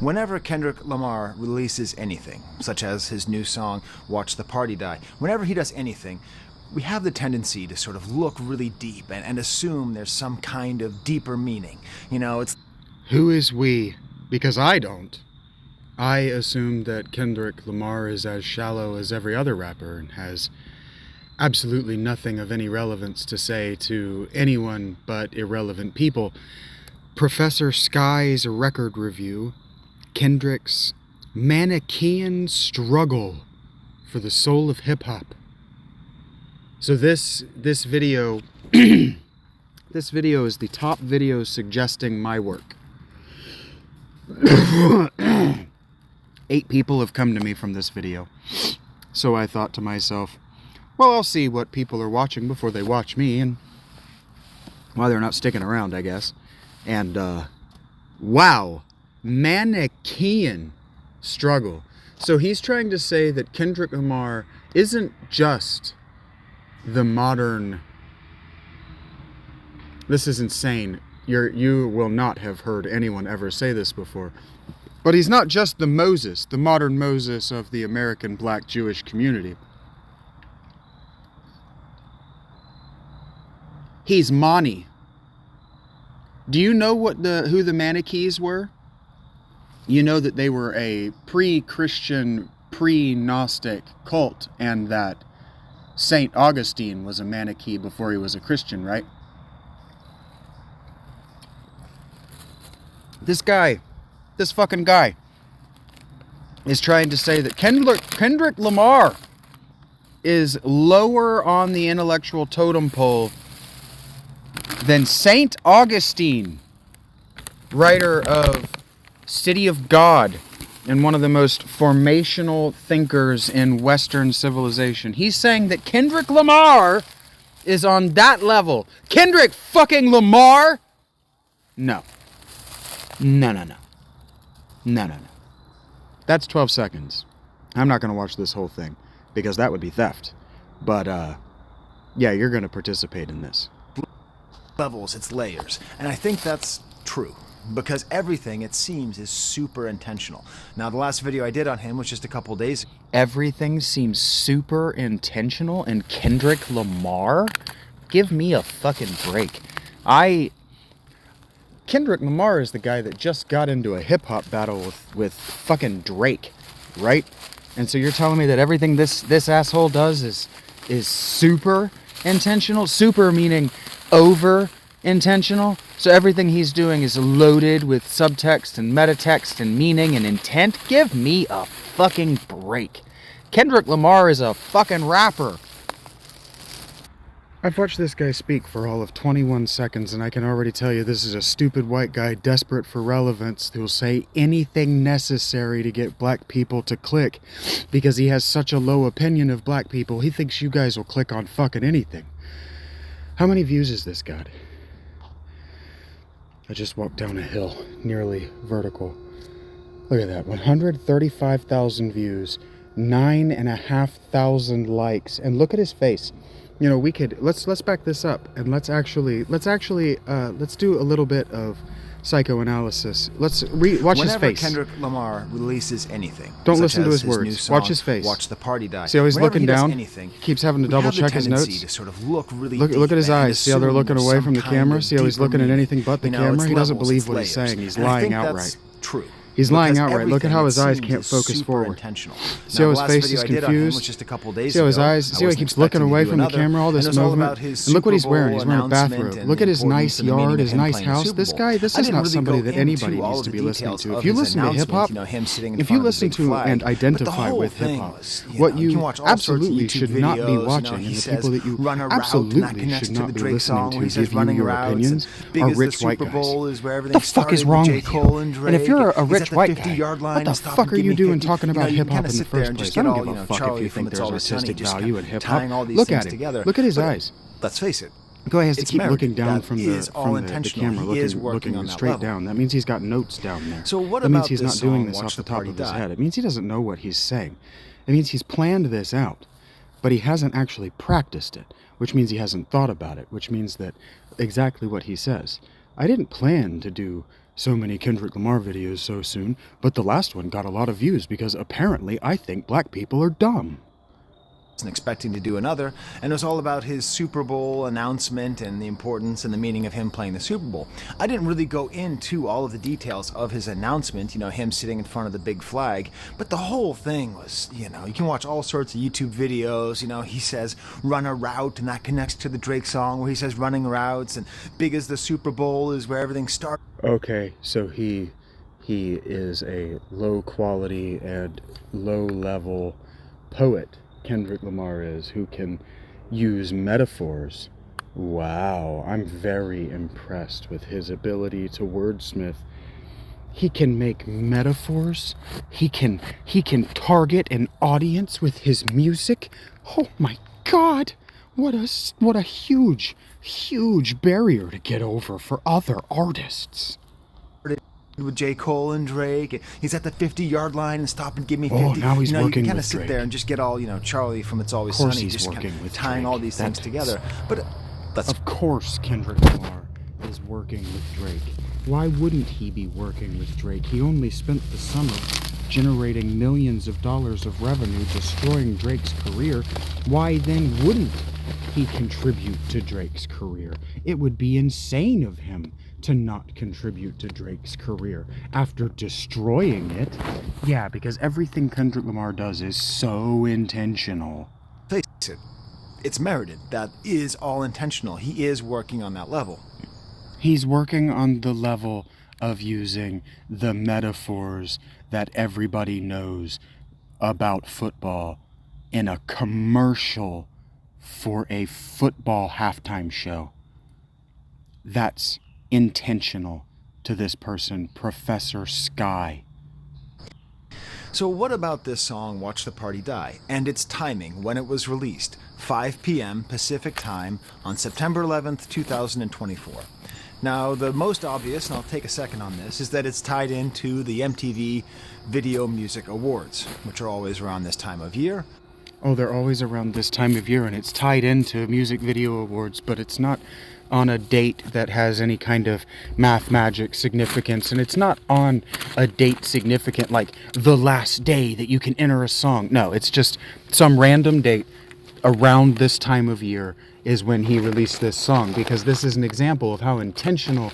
Whenever Kendrick Lamar releases anything, such as his new song, Watch the Party Die, whenever he does anything, we have the tendency to sort of look really deep and assume there's some kind of deeper meaning. You know, it's... Who is we? Because I don't. I assume that Kendrick Lamar is as shallow as every other rapper and has absolutely nothing of any relevance to say to anyone but irrelevant people. Professor Sky's record review, Kendrick's Manichaean Struggle for the Soul of Hip-Hop. So this video, this video is the top video suggesting my work. 8 people have come to me from this video. So I thought to myself, well, I'll see what people are watching before they watch me, and why they're not sticking around, I guess. And, wow, Manichaean Struggle. So he's trying to say that Kendrick Lamar isn't just the modern... This is insane. You will not have heard anyone ever say this before. But he's not just the Moses, the modern Moses of the American Black Jewish community. He's Mani. Do you know who the Manichees were? You know that they were a pre-Christian, pre-Gnostic cult, and that St. Augustine was a Manichee before he was a Christian, right? This fucking guy is trying to say that Kendrick Lamar is lower on the intellectual totem pole than St. Augustine, writer of City of God and one of the most formational thinkers in Western civilization. He's saying that Kendrick Lamar is on that level. Kendrick fucking Lamar? No. No. That's 12 seconds. I'm not going to watch this whole thing because that would be theft. But, yeah, you're going to participate in this. Levels, it's layers. And I think that's true. Because everything, it seems, is super intentional. Now, the last video I did on him was just a couple days ago. Everything seems super intentional and Kendrick Lamar? Give me a fucking break. Kendrick Lamar is the guy that just got into a hip-hop battle with fucking Drake, right? And so you're telling me that everything this asshole does is super intentional? Super meaning over intentional? So everything he's doing is loaded with subtext and metatext and meaning and intent? Give me a fucking break. Kendrick Lamar is a fucking rapper. I've watched this guy speak for all of 21 seconds, and I can already tell you this is a stupid white guy desperate for relevance who'll say anything necessary to get black people to click because he has such a low opinion of black people. He thinks you guys will click on fucking anything. How many views has this got? I just walked down a hill, nearly vertical. Look at that, 135,000 views, 9,500 likes, and look at his face. You know, we could let's back this up and let's do a little bit of psychoanalysis. Let's watch his face. Whenever Kendrick Lamar releases anything, don't listen to his words. Song, watch his face. Watch the Party Die. See how he's looking down? Anything, keeps having to double check his notes. To sort of look at his eyes. See how they're looking away from the camera? See how he's looking at anything but the camera? He doesn't believe what he's saying. He's lying outright. True. He's lying outright. Look at how his eyes can't focus forward. See how his face is confused? See how his eyes, see how he keeps looking away from the camera, all this movement? And look what he's wearing. He's wearing a bathrobe. Look at his nice yard, his nice house. This is not somebody that anybody needs to be listening to. If you listen to hip-hop, if you listen to and identify with hip-hop, what you absolutely should not be watching and the people that you absolutely should not be listening to give you your opinions are rich white guys. What the fuck is wrong with you? And if you're a rich white guy, what the fuck are you doing talking about hip-hop in the first place? I don't give a fuck if you think there's artistic value in hip-hop. Look at him. Look at his eyes. Let's face it. The guy has to keep looking down from the camera, looking straight down. That means he's got notes down there. So what that means he's not doing this off the top of his head. It means he doesn't know what he's saying. It means he's planned this out, but he hasn't actually practiced it, which means he hasn't thought about it, which means that exactly what he says. I didn't plan to do so many Kendrick Lamar videos so soon, but the last one got a lot of views because apparently I think black people are dumb. Wasn't expecting to do another, and it was all about his Super Bowl announcement and the importance and the meaning of him playing the Super Bowl. I didn't really go into all of the details of his announcement, him sitting in front of the big flag, but the whole thing was, you can watch all sorts of YouTube videos. He says run a route, and that connects to the Drake song where he says running routes, and big as the Super Bowl is where everything starts. Okay, so he is a low quality and low level poet. Kendrick Lamar is, who can use metaphors. Wow, I'm very impressed with his ability to wordsmith. He can make metaphors. He can target an audience with his music. Oh my God, what a huge barrier to get over for other artists. With J. Cole and Drake, and he's at the 50-yard line and stop and give me 50. Oh, now he's working with Drake. You can kind of sit there and just get all, Charlie from It's Always Sunny, just kind of tying all these things together. But of course Kendrick Lamar is working with Drake. Why wouldn't he be working with Drake? He only spent the summer generating millions of dollars of revenue, destroying Drake's career. Why then wouldn't he contribute to Drake's career? It would be insane of him to not contribute to Drake's career after destroying it. Yeah, because everything Kendrick Lamar does is so intentional. Face it, it's merited. That is all intentional. He is working on that level. He's working on the level of using the metaphors that everybody knows about football in a commercial for a football halftime show. That's intentional to this person, Professor Sky. So what about this song, Watch the Party Die, and its timing when it was released, 5 p.m. Pacific Time on September 11th, 2024? Now, the most obvious, and I'll take a second on this, is that it's tied into the MTV Video Music Awards, which are always around this time of year. Oh, they're always around this time of year, and it's tied into Music Video Awards, but it's not on a date that has any kind of math magic significance, and it's not on a date significant like the last day that you can enter a song. No, it's just some random date around this time of year is when he released this song, because this is an example of how intentional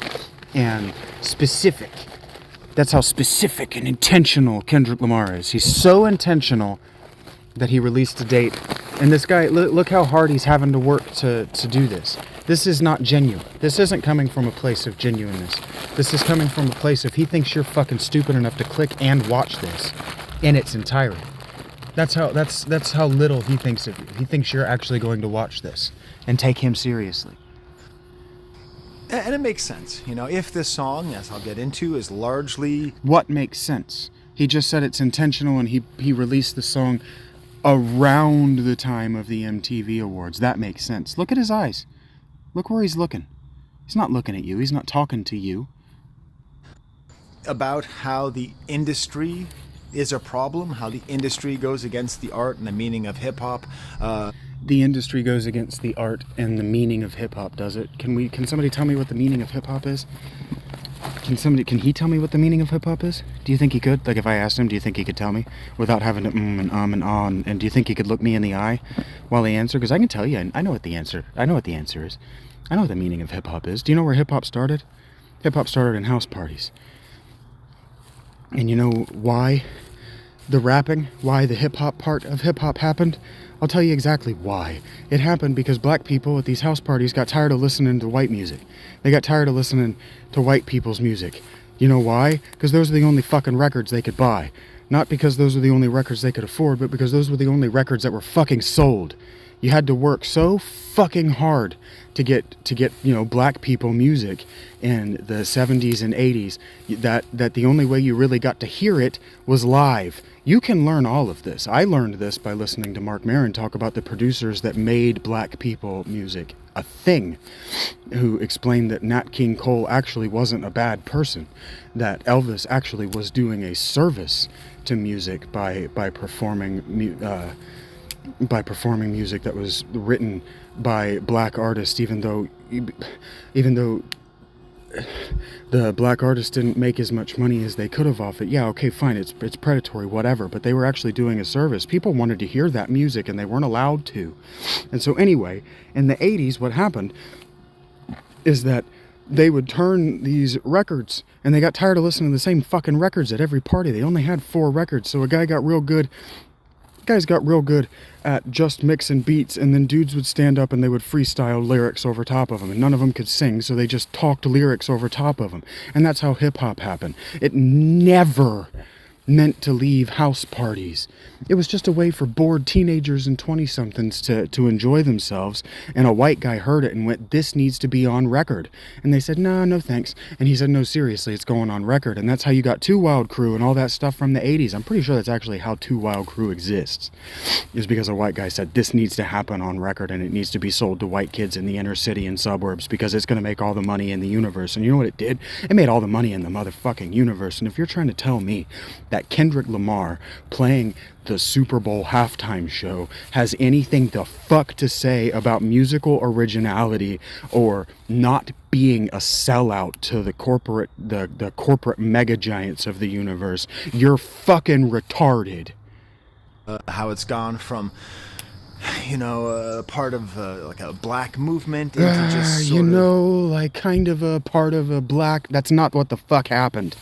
and specific. That's how specific and intentional Kendrick Lamar is. He's so intentional that he released a date. And this guy, look how hard he's having to work to do this. This is not genuine. This isn't coming from a place of genuineness. This is coming from a place of he thinks you're fucking stupid enough to click and watch this in its entirety. That's how little he thinks of you. He thinks you're actually going to watch this and take him seriously. And it makes sense. If this song, as I'll get into, is largely... What makes sense? He just said it's intentional, and he released the song around the time of the MTV Awards. That makes sense. Look at his eyes. Look where he's looking. He's not looking at you. He's not talking to you. About how the industry is a problem, how the industry goes against the art and the meaning of hip-hop. The industry goes against the art and the meaning of hip-hop, does it? Can somebody tell me what the meaning of hip-hop is? Can he tell me what the meaning of hip-hop is? Do you think he could? Like, if I asked him, do you think he could tell me? Without having to and and on. And do you think he could look me in the eye while he answered? Because I can tell you, I know what the answer is. I know what the meaning of hip-hop is. Do you know where hip-hop started? Hip-hop started in house parties. And you know why the rapping, why the hip-hop part of hip-hop happened? I'll tell you exactly why. It happened because black people at these house parties got tired of listening to white music. They got tired of listening to white people's music. You know why? Because those are the only fucking records they could buy. Not because those are the only records they could afford, but because those were the only records that were fucking sold. You had to work so fucking hard to get black people music in the 70s and 80s that the only way you really got to hear it was live. You can learn all of this. I learned this by listening to Mark Maron talk about the producers that made black people music a thing, who explained that Nat King Cole actually wasn't a bad person, that Elvis actually was doing a service to music by performing music that was written by black artists, even though the black artists didn't make as much money as they could have off it. Yeah, okay, fine, it's predatory, whatever, but they were actually doing a service. People wanted to hear that music, and they weren't allowed to. And so anyway, in the 80s, what happened is that they would turn these records, and they got tired of listening to the same fucking records at every party. They only had 4 records, so a guy got real good. Guys got real good at just mixing beats, and then dudes would stand up and they would freestyle lyrics over top of them, and none of them could sing, so they just talked lyrics over top of them. And that's how hip-hop happened. It never meant to leave house parties. It was just a way for bored teenagers and 20-somethings to enjoy themselves, and a white guy heard it and went, "This needs to be on record." And they said, no thanks. And he said, "No, seriously, it's going on record." And that's how you got Two Wild Crew and all that stuff from the 80s. I'm pretty sure that's actually how Two Wild Crew exists, is because a white guy said, "This needs to happen on record, and it needs to be sold to white kids in the inner city and suburbs because it's going to make all the money in the universe." And you know what it did? It made all the money in the motherfucking universe. And if you're trying to tell me that Kendrick Lamar playing the Super Bowl halftime show has anything the fuck to say about musical originality or not being a sellout to the corporate mega giants of the universe, you're fucking retarded. How it's gone from, part of like a black movement into just sort of... like kind of a part of a black... That's not what the fuck happened.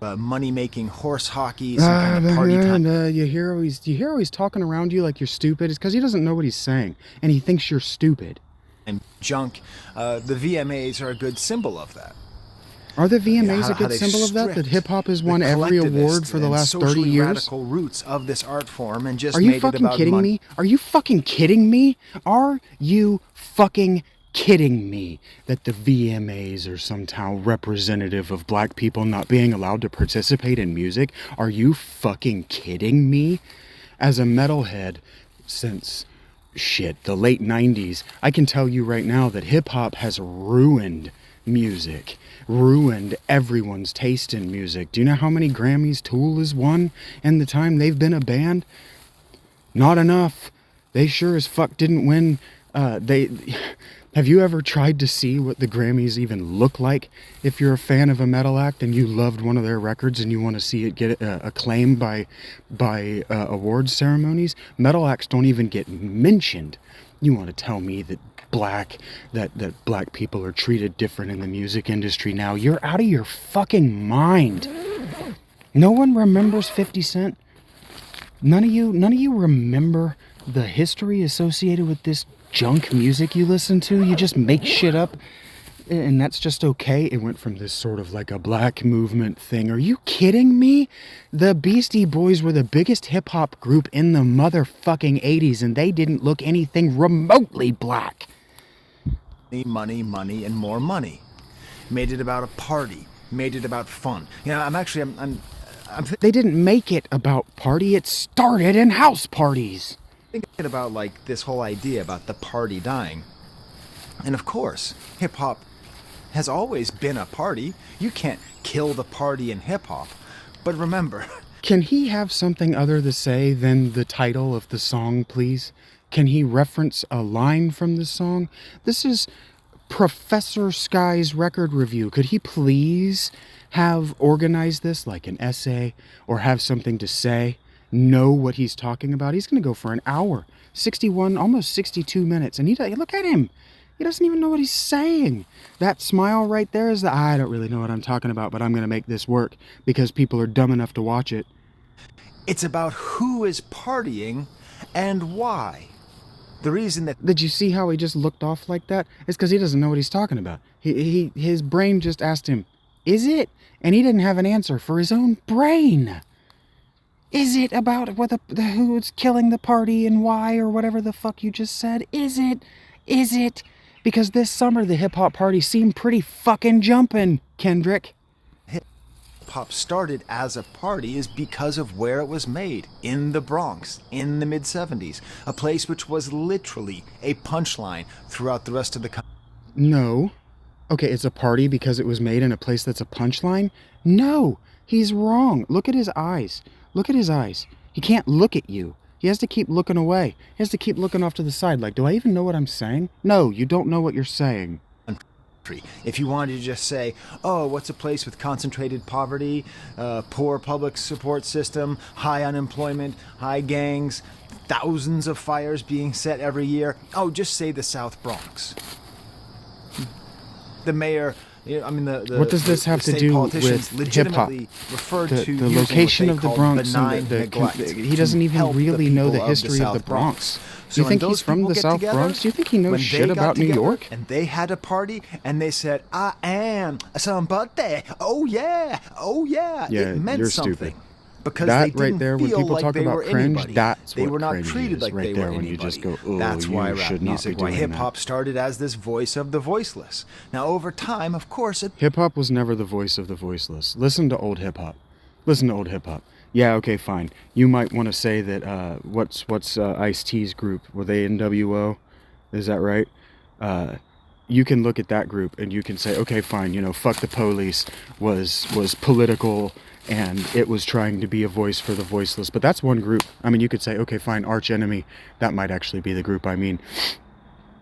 Money-making horse hockey, some kind of party time. You hear how he's talking around you like you're stupid? It's because he doesn't know what he's saying, and he thinks you're stupid. And junk. The VMAs are a good symbol of that. Are the VMAs a good symbol of that? That hip-hop has won every award for the last 30 years? Radical roots of this art form and just Are you fucking kidding me? Are you fucking kidding me? Are you fucking kidding me that the VMAs are somehow representative of black people not being allowed to participate in music? Are you fucking kidding me? As a metalhead since the late 90s, I can tell you right now that hip-hop has ruined music, ruined everyone's taste in music. Do you know how many Grammys Tool has won in the time they've been a band? Not enough. They sure as fuck didn't win. Have you ever tried to see what the Grammys even look like? If you're a fan of a metal act and you loved one of their records and you want to see it get acclaimed by awards ceremonies, metal acts don't even get mentioned. You want to tell me that black people are treated different in the music industry now? You're out of your fucking mind. No one remembers 50 Cent. None of you remember the history associated with this junk music you listen to. You just make shit up, and that's just okay. It went from this sort of like a black movement thing. Are you kidding me? The Beastie Boys were the biggest hip-hop group in the motherfucking 80s, and they didn't look anything remotely black. Money, and more money. Made it about a party. Made it about fun. They didn't make it about party. It started in house parties. Thinking about like this whole idea about the party dying. And of course, hip-hop has always been a party. You can't kill the party in hip-hop. But remember... Can he have something other to say than the title of the song, please? Can he reference a line from the song? This is Professor Sky's record review. Could he please have organized this like an essay or have something to say? Know what he's talking about? He's going to go for an hour, 61, almost 62 minutes. And look at him. He doesn't even know what he's saying. That smile right there is I don't really know what I'm talking about, but I'm going to make this work because people are dumb enough to watch it. It's about who is partying and why. The reason that... Did you see how he just looked off like that? It's because he doesn't know what he's talking about. His brain just asked him, is it? And he didn't have an answer for his own brain. Is it about who's killing the party and why or whatever the fuck you just said? Is it? Is it? Because this summer the hip-hop party seemed pretty fucking jumpin', Kendrick. Hip-hop started as a party is because of where it was made, in the Bronx, in the mid-70s. A place which was literally a punchline throughout the rest of the country. No. Okay, it's a party because it was made in a place that's a punchline? No, he's wrong. Look at his eyes. Look at his eyes. He can't look at you. He has to keep looking away. He has to keep looking off to the side like, do I even know what I'm saying? No, you don't know what you're saying. If you wanted to just say, oh, what's a place with concentrated poverty, poor public support system, high unemployment, high gangs, thousands of fires being set every year, oh, just say the South Bronx. The mayor, what does this have to do with hip-hop? The location of the Bronx, he doesn't even really know the history of the Bronx. Do you think he's from the South Bronx? Do you think he knows shit about New York? And they had a party, and they said, I am somebody. Oh, yeah. Oh, yeah. It meant something. Stupid. Because that they didn't right there, when feel people like talk they about were cringe, anybody. that's they what were not cringe treated is, like right they there were when anybody. You just go, oh, that's why you rap should not music, be why doing hip hop started as this voice of the voiceless. Now, over time, of course, hip hop was never the voice of the voiceless. Listen to old hip hop. Listen to old hip hop. Yeah, okay, fine. You might want to say that what's Ice-T's group? Were they NWO? Is that right? You can look at that group and you can say, okay, fine, fuck the police was political and it was trying to be a voice for the voiceless. But that's one group. I mean, you could say, okay, fine, Arch Enemy, that might actually be the group I mean.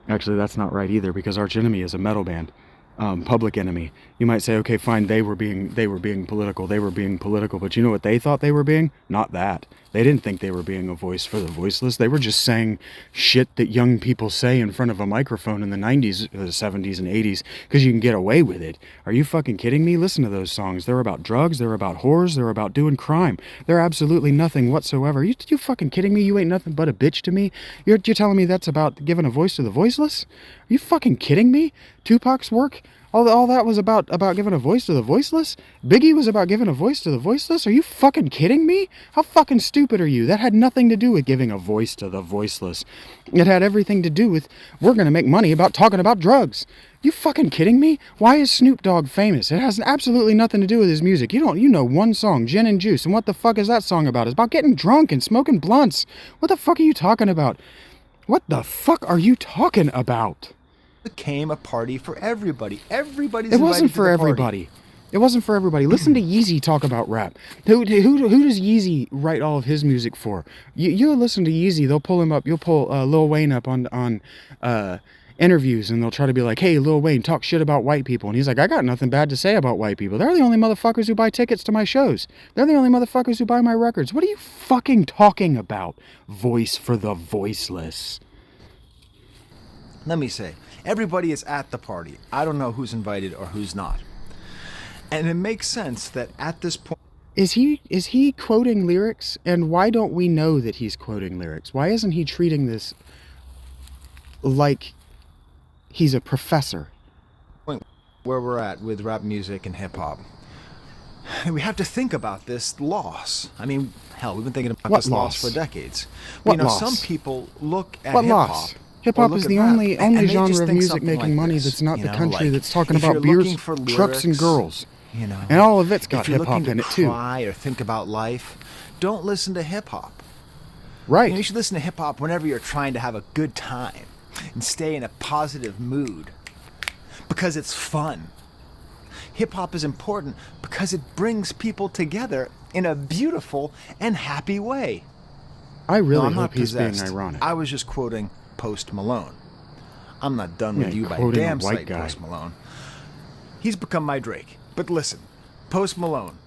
Actually, that's not right either, because Arch Enemy is a metal band. Public Enemy. You might say, okay, fine, they were being political, but you know what they thought they were being? Not that. They didn't think they were being a voice for the voiceless. They were just saying shit that young people say in front of a microphone in the 90s, the 70s, and 80s, because you can get away with it. Are you fucking kidding me? Listen to those songs. They're about drugs, they're about whores, they're about doing crime. They're absolutely nothing whatsoever. You fucking kidding me? You ain't nothing but a bitch to me? You're telling me that's about giving a voice to the voiceless? Are you fucking kidding me? Tupac's work? All that was about giving a voice to the voiceless? Biggie was about giving a voice to the voiceless? Are you fucking kidding me? How fucking stupid are you? That had nothing to do with giving a voice to the voiceless. It had everything to do with, we're gonna make money about talking about drugs. You fucking kidding me? Why is Snoop Dogg famous? It has absolutely nothing to do with his music. You know one song, Gin and Juice, and what the fuck is that song about? It's about getting drunk and smoking blunts. What the fuck are you talking about? What the fuck are you talking about? Became a party for everybody. Everybody's It wasn't for everybody. It wasn't for everybody. Listen to Yeezy talk about rap. Who does Yeezy write all of his music for? You listen to Yeezy, they'll pull him up. You'll pull Lil Wayne up on interviews, and they'll try to be like, hey, Lil Wayne, talk shit about white people. And he's like, I got nothing bad to say about white people. They're the only motherfuckers who buy tickets to my shows. They're the only motherfuckers who buy my records. What are you fucking talking about? Voice for the voiceless. Let me say, everybody is at the party. I don't know who's invited or who's not. And it makes sense that at this point... Is he quoting lyrics? And why don't we know that he's quoting lyrics? Why isn't he treating this like he's a professor? Where we're at with rap music and hip-hop. We have to think about this loss. I mean, hell, we've been thinking about this loss for decades. What loss? Some people look at hip-hop... Loss? Hip-hop is the only genre of music making money that's not the country that's talking about beers, trucks, and girls. And all of it's got hip-hop in it, too. If you're looking to cry or think about life, don't listen to hip-hop. Right. You should listen to hip-hop whenever you're trying to have a good time and stay in a positive mood, because it's fun. Hip-hop is important because it brings people together in a beautiful and happy way. I really hope he's being ironic. I was just quoting Post Malone. I'm not done with you by damn sight, Post Malone. He's become my Drake. But listen, Post Malone.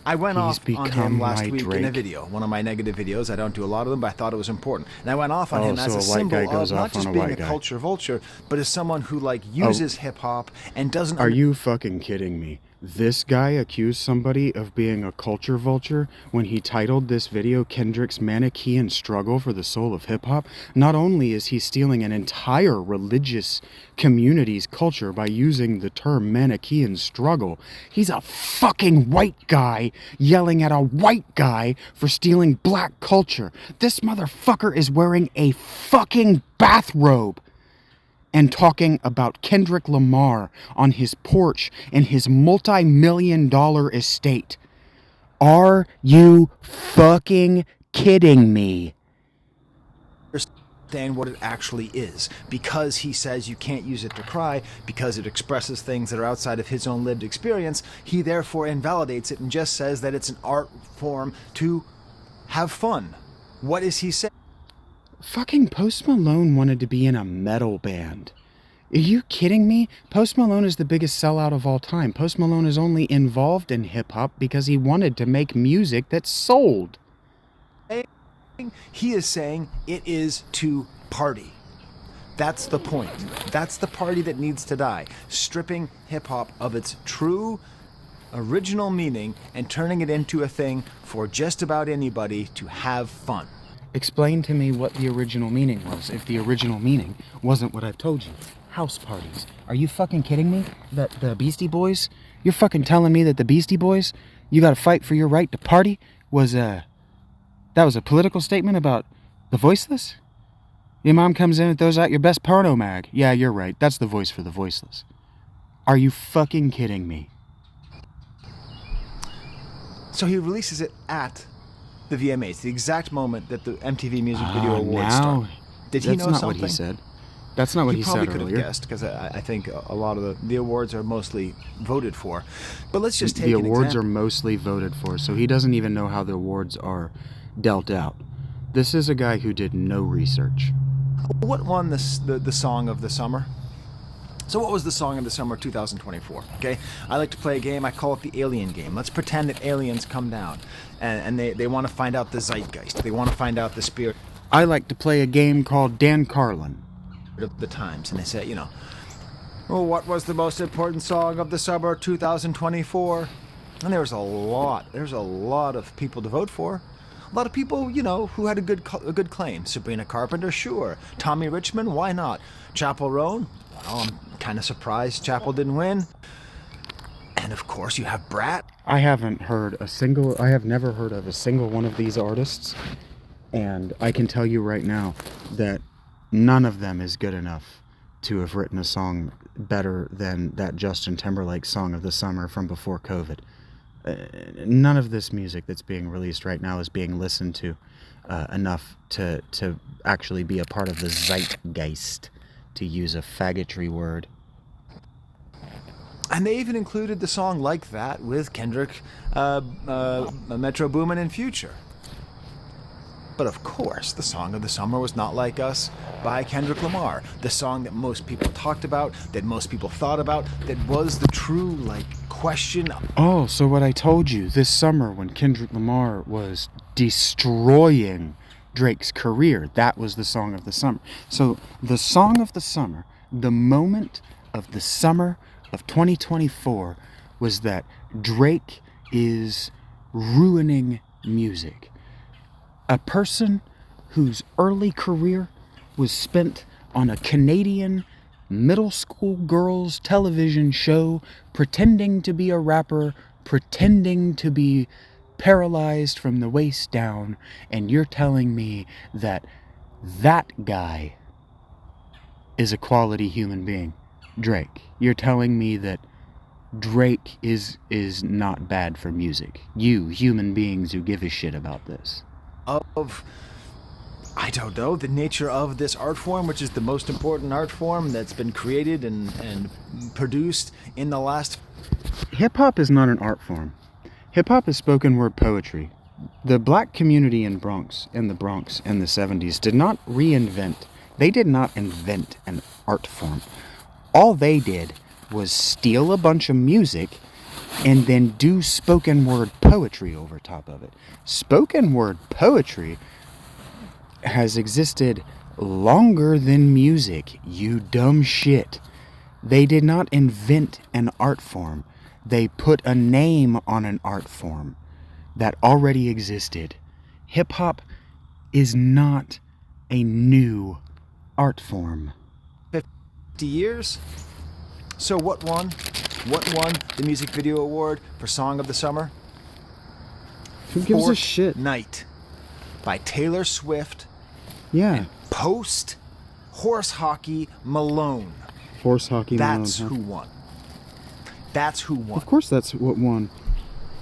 I went off on him last week in a video, one of my negative videos. I don't do a lot of them, but I thought it was important. And I went off on him as a symbol of not just being a culture vulture, but as someone who uses hip-hop and doesn't... Are you fucking kidding me? This guy accused somebody of being a culture vulture when he titled this video Kendrick's Manichaean Struggle for the Soul of Hip-Hop. Not only is he stealing an entire religious community's culture by using the term Manichaean struggle, he's a fucking white guy yelling at a white guy for stealing black culture. This motherfucker is wearing a fucking bathrobe and talking about Kendrick Lamar on his porch in his multi-million-dollar estate. Are you fucking kidding me? Understand what it actually is, because he says you can't use it to cry because it expresses things that are outside of his own lived experience. He therefore invalidates it and just says that it's an art form to have fun. What is he saying? Fucking Post Malone wanted to be in a metal band. Are you kidding me? Post Malone is the biggest sellout of all time. Post Malone is only involved in hip-hop because he wanted to make music that sold. He is saying it is to party. That's the point. That's the party that needs to die. Stripping hip-hop of its true, original meaning and turning it into a thing for just about anybody to have fun. Explain to me what the original meaning was, if the original meaning wasn't what I've told you. House parties. Are you fucking kidding me? That the Beastie Boys? You're fucking telling me that the Beastie Boys, you gotta fight for your right to party, was that was a political statement about the voiceless? Your mom comes in and throws out your best porno mag. Yeah, you're right. That's the voice for the voiceless. Are you fucking kidding me? So he releases it at the VMAs, the exact moment that the MTV Music Video Awards start. Did he know something? That's not what he said. That's not what he said earlier. He probably could have guessed, because I think a lot of the awards are mostly voted for. But let's just take an example. The awards are mostly voted for, so he doesn't even know how the awards are dealt out. This is a guy who did no research. What won the song of the summer? So what was the song of the summer 2024? Okay, I like to play a game. I call it the alien game. Let's pretend that aliens come down, and they want to find out the zeitgeist. They want to find out the spirit. I like to play a game called Dan Carlin. Of the times, and they say, well, what was the most important song of the summer 2024? And there's a lot of people to vote for. A lot of people, who had a good claim. Sabrina Carpenter, sure. Tommy Richmond, why not? Chappell Roan, well, I'm kind of surprised Chappell didn't win. And of course you have Brat. I have never heard of a single one of these artists, and I can tell you right now that none of them is good enough to have written a song better than that Justin Timberlake song of the summer from before COVID. None of this music that's being released right now is being listened to enough to actually be a part of the zeitgeist, to use a faggotry word. And they even included the song Like That with Kendrick, Metro Boomin, and Future. But of course, the song of the summer was Not Like Us by Kendrick Lamar. The song that most people talked about, that most people thought about, that was the true, question. Oh, so what I told you this summer when Kendrick Lamar was destroying Drake's career, that was the song of the summer. So the song of the summer, the moment of the summer of 2024, was that Drake is ruining music. A person whose early career was spent on a Canadian middle school girls television show, pretending to be a rapper, pretending to be paralyzed from the waist down, and you're telling me that guy is a quality human being. Drake. You're telling me that Drake is not bad for music. You, human beings who give a shit about this. Of, I don't know, the nature of this art form, which is the most important art form that's been created and produced in the last... Hip-hop is not an art form. Hip-hop is spoken word poetry. The black community in the Bronx in the 70s did not invent an art form. All they did was steal a bunch of music and then do spoken word poetry over top of it. Spoken word poetry has existed longer than music, you dumb shit. They did not invent an art form. They put a name on an art form that already existed. Hip-hop is not a new art form. 50 years? So what won? What won the Music Video Award for Song of the Summer? Who gives a shit? Night by Taylor Swift. Yeah. And post Horse Hockey Malone. Horse Hockey Malone. That's who won. That's who won. Of course that's what won.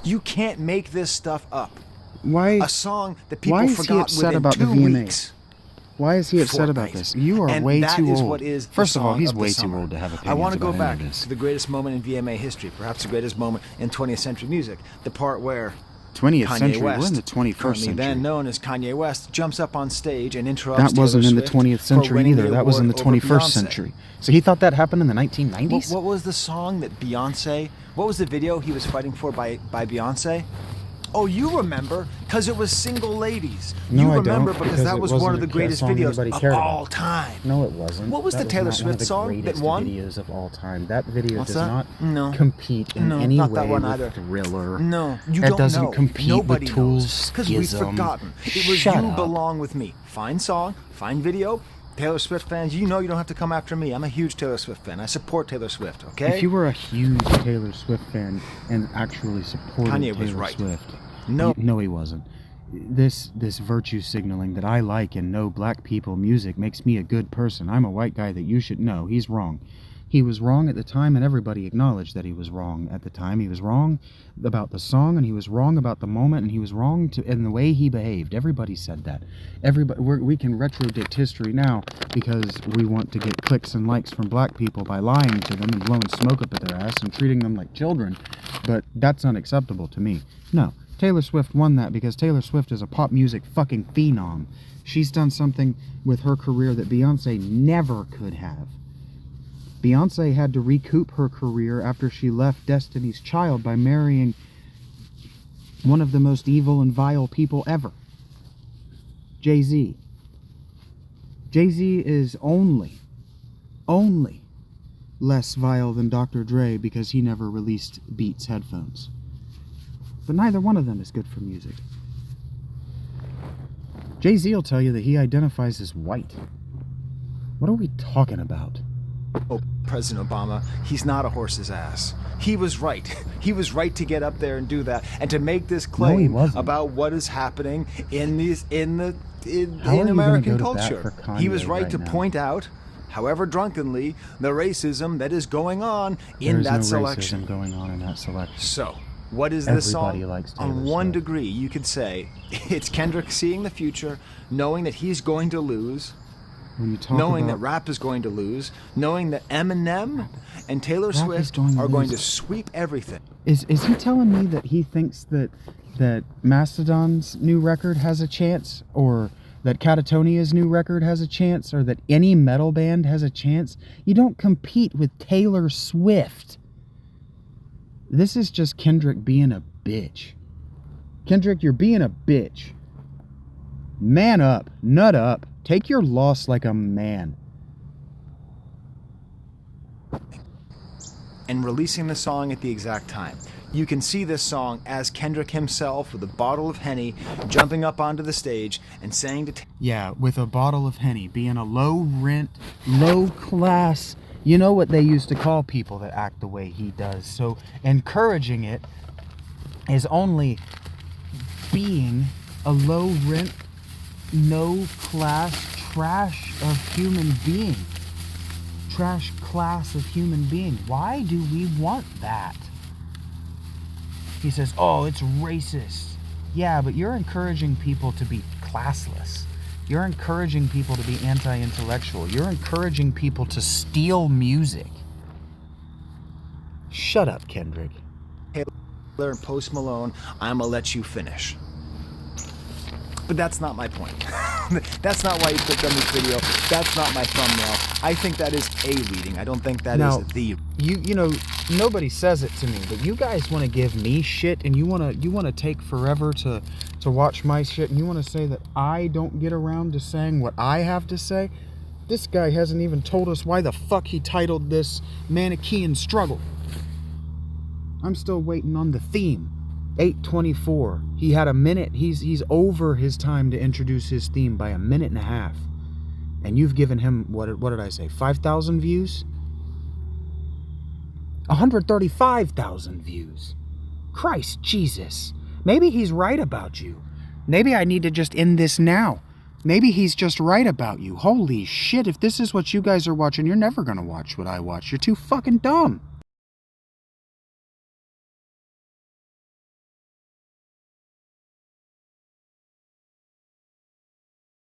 You can't make this stuff up. Why? A song that people forgot within 2 weeks. Why is he upset about this? You are way too old. What is First of all, he's way too old to have opinions. I want to go back to the greatest moment in VMA history, perhaps the greatest moment in 20th century music. The part where 20th Kanye century. West, We're in the 21st currently century. then known as Kanye West, jumps up on stage and interrupts That wasn't Taylor in the Swift 20th century for winning either. the That was in the award over 21st Beyonce. century. So he thought that happened in the 1990s? What was the song that Beyonce, what was the video he was fighting for by Beyonce? Oh, you remember, because it was Single Ladies. No, you I remember don't, because that was one of the greatest videos of all time. No, it wasn't. What was the Taylor Swift song that won? Videos of all time. That video What's does that? not compete in any not way that one with either. Thriller. No, you it don't doesn't know. compete Nobody with Tool's knows because we've Schism. forgotten. It was Shut You up. Belong With Me. Fine song, fine video. Taylor Swift fans, you know you don't have to come after me. I'm a huge Taylor Swift fan. I support Taylor Swift, okay? If you were a huge Taylor Swift fan and actually supported Kanye was Taylor right. Swift, No. No, he wasn't. This virtue signaling that I like and know black people music makes me a good person. I'm a white guy that you should know. He's wrong. He was wrong at the time, and everybody acknowledged that he was wrong at the time. He was wrong about the song, and he was wrong about the moment, and he was wrong in the way he behaved. Everybody said that. We can retrodict history now because we want to get clicks and likes from black people by lying to them and blowing smoke up at their ass and treating them like children. But that's unacceptable to me. No. Taylor Swift won that because Taylor Swift is a pop music fucking phenom. She's done something with her career that Beyonce never could have. Beyonce had to recoup her career after she left Destiny's Child by marrying one of the most evil and vile people ever. Jay-Z. Jay-Z is only less vile than Dr. Dre because he never released Beats headphones. But neither one of them is good for music. Jay-Z will tell you that he identifies as white. What are we talking about? Oh, President Obama, he's not a horse's ass. He was right. He was right to get up there and do that and to make this claim about what is happening in American culture. He was right to point out, however drunkenly, the racism that is going on in that selection. Racism going on in that selection. So, what is this song? Everybody likes Taylor On one Swift. degree, you could say it's Kendrick seeing the future, knowing that he's going to lose, When you talk knowing about that rap is going to lose, knowing that Eminem and Taylor Rap Swift is going to are going to lose. sweep everything. Is he telling me that he thinks that Mastodon's new record has a chance, or that Catatonia's new record has a chance, or that any metal band has a chance? You don't compete with Taylor Swift. This is just Kendrick being a bitch. Kendrick, you're being a bitch. Man up, nut up, take your loss like a man. And releasing the song at the exact time. You can see this song as Kendrick himself with a bottle of Henny jumping up onto the stage and saying to Yeah, with a bottle of Henny, being a low rent, low class, you know what they used to call people that act the way he does. So encouraging it is only being a low rent, no class trash of human being. Trash class of human being. Why do we want that? He says, oh, it's racist. Yeah, but you're encouraging people to be classless. You're encouraging people to be anti-intellectual. You're encouraging people to steal music. Shut up, Kendrick. Taylor and Post Malone, I'm gonna let you finish. But that's not my point. That's not why you clicked on this video. That's not my thumbnail. I think that is a reading. I don't think that is the. You know, nobody says it to me, but you guys want to give me shit, and you want to take forever to watch my shit, and you want to say that I don't get around to saying what I have to say. This guy hasn't even told us why the fuck he titled this Manichaean Struggle. I'm still waiting on the theme. 8:24. He had a minute. He's over his time to introduce his theme by a minute and a half. And you've given him, what did I say, 5,000 views? 135,000 views. Christ Jesus. Maybe he's right about you. Maybe I need to just end this now. Maybe he's just right about you. Holy shit, if this is what you guys are watching, you're never gonna watch what I watch. You're too fucking dumb.